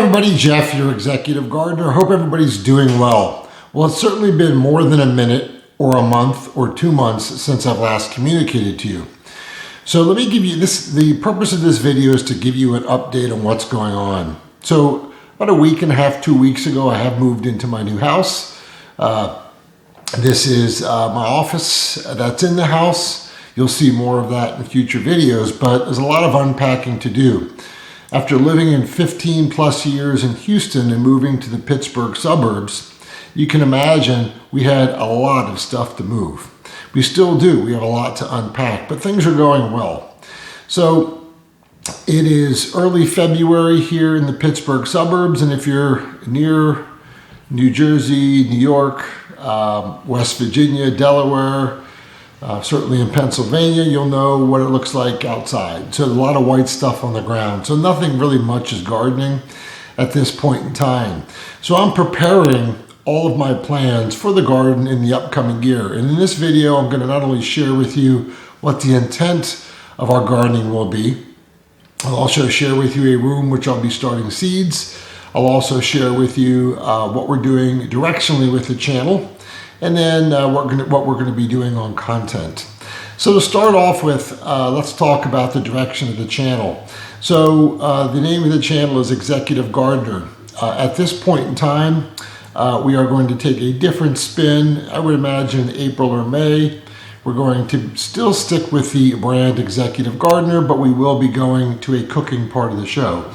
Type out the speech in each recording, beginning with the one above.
everybody, Jeff, your executive gardener. Hope everybody's doing well. Well, it's certainly been more than a minute or a month or 2 months since I've last communicated to you. So let me give you this. The purpose of this video is to give you an update on what's going on. So about a week and a half, 2 weeks ago, I have moved into my new house. This is my office that's in the house. You'll see more of that in future videos, but there's a lot of unpacking to do. After living in 15 plus years in Houston and moving to the Pittsburgh suburbs, you can imagine we had a lot of stuff to move. We still do. We have a lot to unpack, but things are going well. So it is early February here in the Pittsburgh suburbs, and if you're near New Jersey, New York, West Virginia, Delaware, certainly in Pennsylvania, you'll know what it looks like outside. So a lot of white stuff on the ground. So nothing really much is gardening at this point in time. So I'm preparing all of my plans for the garden in the upcoming year. And in this video, I'm going to not only share with you what the intent of our gardening will be, I'll also share with you a room which I'll be starting seeds. I'll also share with you what we're doing directionally with the channel, and then what we're going to be doing on content. So to start off with, let's talk about the direction of the channel. So the name of the channel is Executive Gardener. At this point in time, we are going to take a different spin. I would imagine April or May. We're going to still stick with the brand Executive Gardener, but we will be going to a cooking part of the show.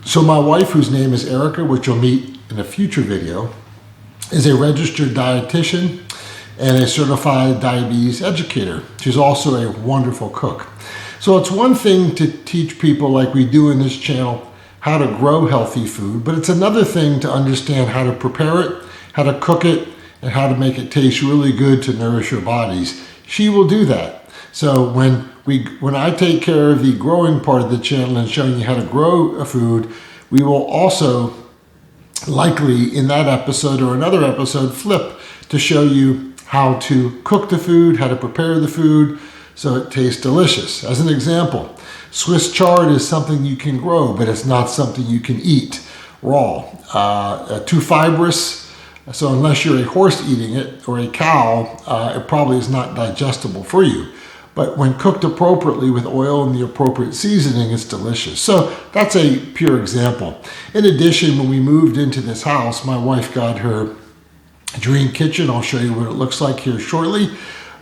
So my wife, whose name is Erica, which you'll meet in a future video, is a registered dietitian and a certified diabetes educator. She's also a wonderful cook. So it's one thing to teach people, like we do in this channel, how to grow healthy food, but it's another thing to understand how to prepare it, how to cook it, and how to make it taste really good to nourish your bodies. She will do that. So when I take care of the growing part of the channel and showing you how to grow a food, we will also likely in that episode or another episode flip to show you how to cook the food, how to prepare the food so it tastes delicious. As an example, Swiss chard is something you can grow, but it's not something you can eat raw. Too fibrous, so unless you're a horse eating it or a cow, it probably is not digestible for you. But when cooked appropriately with oil and the appropriate seasoning, it's delicious. So that's a pure example. In addition, when we moved into this house, my wife got her dream kitchen. I'll show you what it looks like here shortly.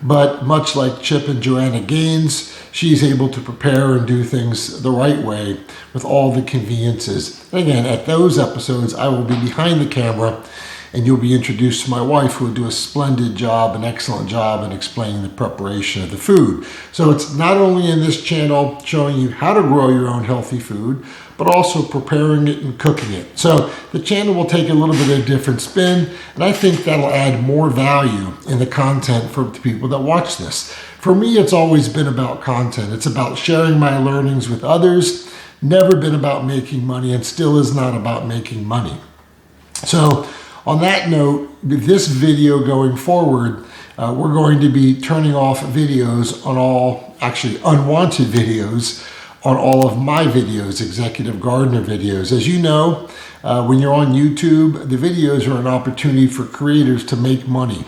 But much like Chip and Joanna Gaines, she's able to prepare and do things the right way with all the conveniences. And again, at those episodes, I will be behind the camera, and you'll be introduced to my wife, who will do a splendid job, an excellent job in explaining the preparation of the food. So it's not only in this channel showing you how to grow your own healthy food, but also preparing it and cooking it. So the channel will take a little bit of a different spin, and I think that'll add more value in the content for the people that watch this. For me, it's always been about content. It's about sharing my learnings with others, never been about making money, and still is not about making money. So on that note, this video going forward, we're going to be turning off videos on all, actually unwanted videos, on all of my videos, Executive Gardener videos. As you know, when you're on YouTube, the videos are an opportunity for creators to make money.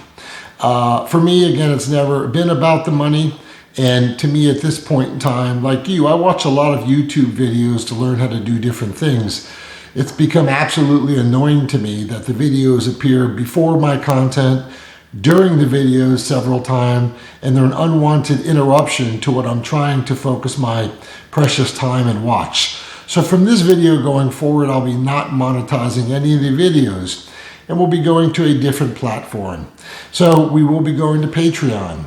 For me, again, it's never been about the money. And to me at this point in time, like you, I watch a lot of YouTube videos to learn how to do different things. It's become absolutely annoying to me that the videos appear before my content, during the videos several times, and they're an unwanted interruption to what I'm trying to focus my precious time and watch. So from this video going forward, I'll be not monetizing any of the videos, and we'll be going to a different platform. So we will be going to Patreon.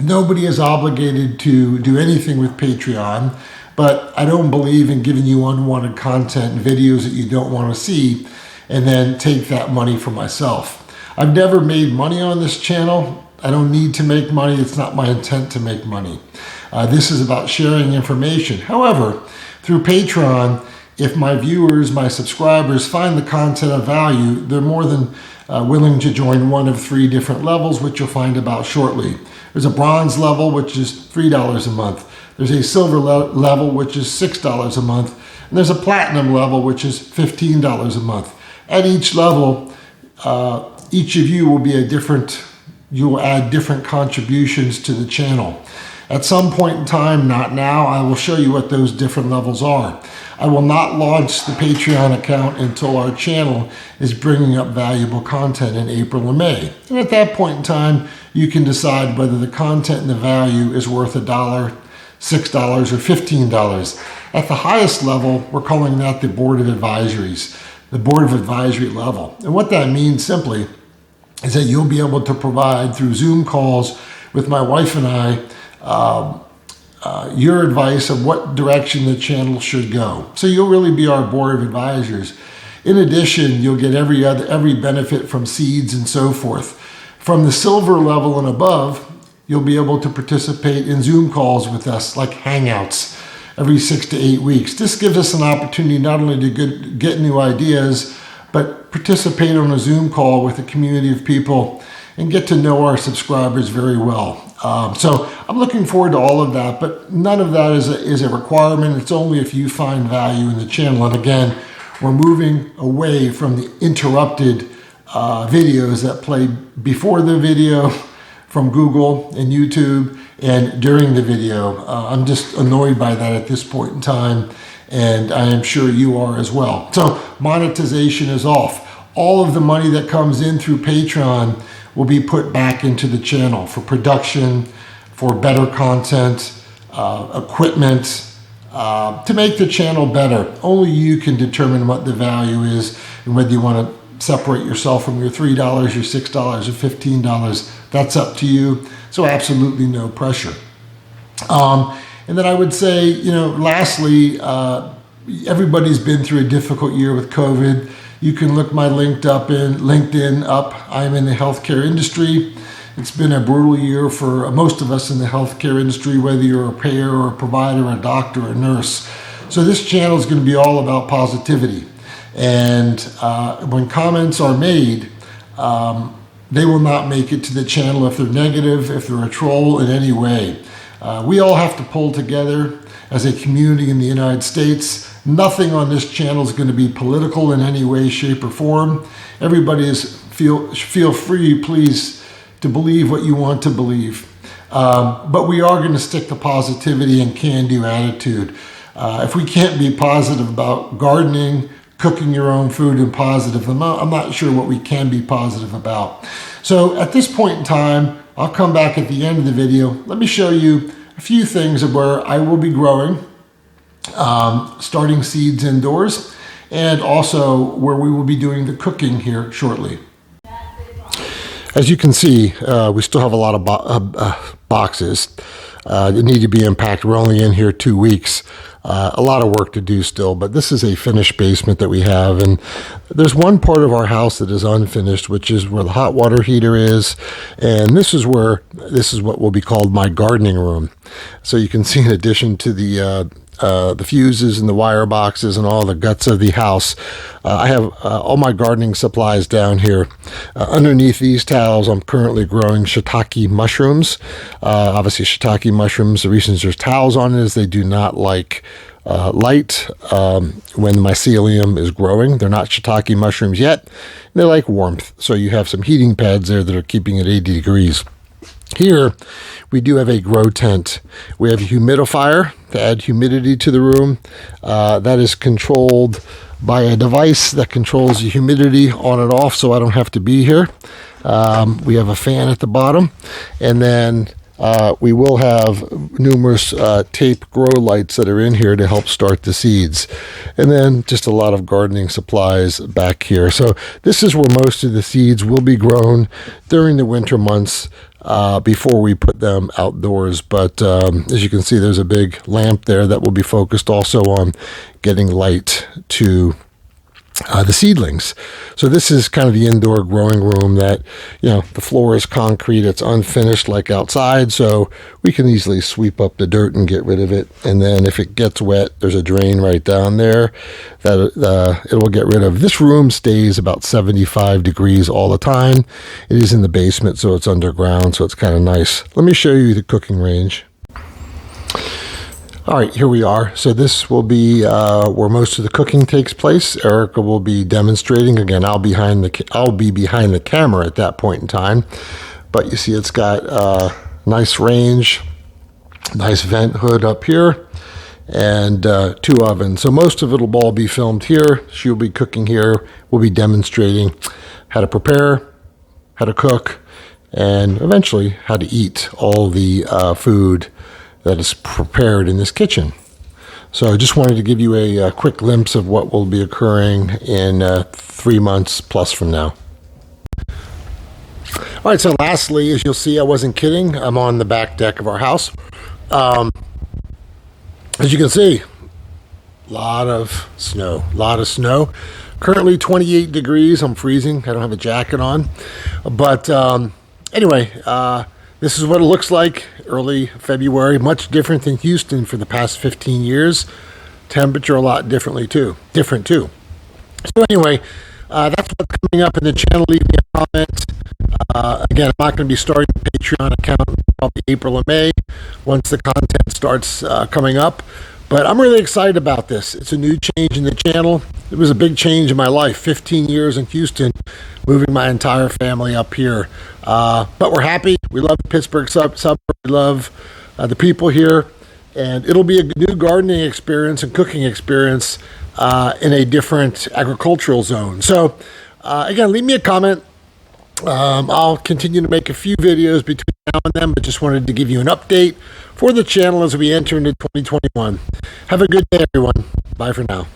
Nobody is obligated to do anything with Patreon, but I don't believe in giving you unwanted content and videos that you don't want to see and then take that money for myself. I've never made money on this channel. I don't need to make money. It's not my intent to make money. This is about sharing information. However, through Patreon, if my viewers, my subscribers find the content of value, they're more than willing to join one of 3 different levels, which you'll find about shortly. There's a bronze level, which is $3 a month. There's a silver level, which is $6 a month. And there's a platinum level, which is $15 a month. At each level, each of you will be you will add different contributions to the channel. At some point in time, not now, I will show you what those different levels are. I will not launch the Patreon account until our channel is bringing up valuable content in April or May. And at that point in time, you can decide whether the content and the value is worth $1, $6, or $15. At the highest level, we're calling that the Board of Advisories, the Board of Advisory level. And what that means simply is that you'll be able to provide through Zoom calls with my wife and I your advice of what direction the channel should go. So you'll really be our Board of Advisors. In addition, you'll get every benefit from seeds and so forth. From the silver level and above, you'll be able to participate in Zoom calls with us, like Hangouts, every 6 to 8 weeks. This gives us an opportunity not only to get new ideas, but participate on a Zoom call with a community of people and get to know our subscribers very well. So I'm looking forward to all of that, but none of that is a requirement. It's only if you find value in the channel. And again, we're moving away from the interrupted videos that play before the video from Google and YouTube and during the video. I'm just annoyed by that at this point in time, and I am sure you are as well. So monetization is off. All of the money that comes in through Patreon will be put back into the channel for production, for better content, equipment, to make the channel better. Only you can determine what the value is and whether you want to separate yourself from your $3, your $6, or $15. That's up to you. So absolutely no pressure. And then I would say, lastly, everybody's been through a difficult year with COVID. You can look my LinkedIn up. I'm in the healthcare industry. It's been a brutal year for most of us in the healthcare industry, whether you're a payer or a provider, a doctor, or a nurse. So this channel is going to be all about positivity. And when comments are made, they will not make it to the channel if they're negative, if they're a troll in any way. We all have to pull together as a community in the United States. Nothing on this channel is going to be political in any way, shape, or form. Everybody feel free, please, to believe what you want to believe. But we are going to stick to positivity and can-do attitude. If we can't be positive about gardening, cooking your own food, and positive, I'm not sure what we can be positive about. So at this point in time, I'll come back at the end of the video. Let me show you a few things of where I will be growing, starting seeds indoors, and also where we will be doing the cooking here shortly. As you can see, we still have a lot of boxes that need to be unpacked. We're only in here 2 weeks. A lot of work to do still, but this is a finished basement that we have, and there's one part of our house that is unfinished, which is where the hot water heater is, and this is what will be called my gardening room. So you can see, in addition to the fuses and the wire boxes and all the guts of the house, I have all my gardening supplies down here. Underneath these towels, I'm currently growing shiitake mushrooms. Obviously, shiitake mushrooms, the reason there's towels on it is they do not like light when the mycelium is growing. They're not shiitake mushrooms yet. They like warmth. So you have some heating pads there that are keeping it 80 degrees. Here, we do have a grow tent. We have a humidifier to add humidity to the room. That is controlled by a device that controls the humidity on and off, so I don't have to be here. We have a fan at the bottom, and then we will have numerous tape grow lights that are in here to help start the seeds. And then just a lot of gardening supplies back here. So this is where most of the seeds will be grown during the winter months before we put them outdoors. But as you can see, there's a big lamp there that will be focused also on getting light to the seedlings. So this is kind of the indoor growing room that, the floor is concrete. It's unfinished like outside, so we can easily sweep up the dirt and get rid of it. And then if it gets wet, there's a drain right down there that it will get rid of. This room stays about 75 degrees all the time. It is in the basement, so it's underground, so it's kind of nice. Let me show you the cooking range. All right, here we are. So this will be where most of the cooking takes place. Erica will be demonstrating. Again, I'll be behind the camera at that point in time. But you see it's got a nice range, nice vent hood up here, and 2 ovens. So most of it will all be filmed here. She'll be cooking here. We'll be demonstrating how to prepare, how to cook, and eventually how to eat all the food that is prepared in this kitchen. So I just wanted to give you a quick glimpse of what will be occurring in 3 months plus from now. All right, so lastly, as you'll see, I wasn't kidding. I'm on the back deck of our house. As you can see, a lot of snow. Currently 28 degrees. I'm freezing. I don't have a jacket on. But anyway, this is what it looks like early February. Much different than Houston for the past 15 years. Temperature a lot different too. So anyway, that's what's coming up in the channel. Leave me a comment. Again, I'm not going to be starting a Patreon account until probably April or May once the content starts coming up. But I'm really excited about this. It's a new change in the channel. It was a big change in my life. 15 years in Houston, moving my entire family up here. But we're happy. We love the Pittsburgh suburb. We love the people here. And it'll be a new gardening experience and cooking experience in a different agricultural zone. So, again, leave me a comment. I'll continue to make a few videos between now and then, but just wanted to give you an update for the channel as we enter into 2021. Have a good day, everyone. Bye for now.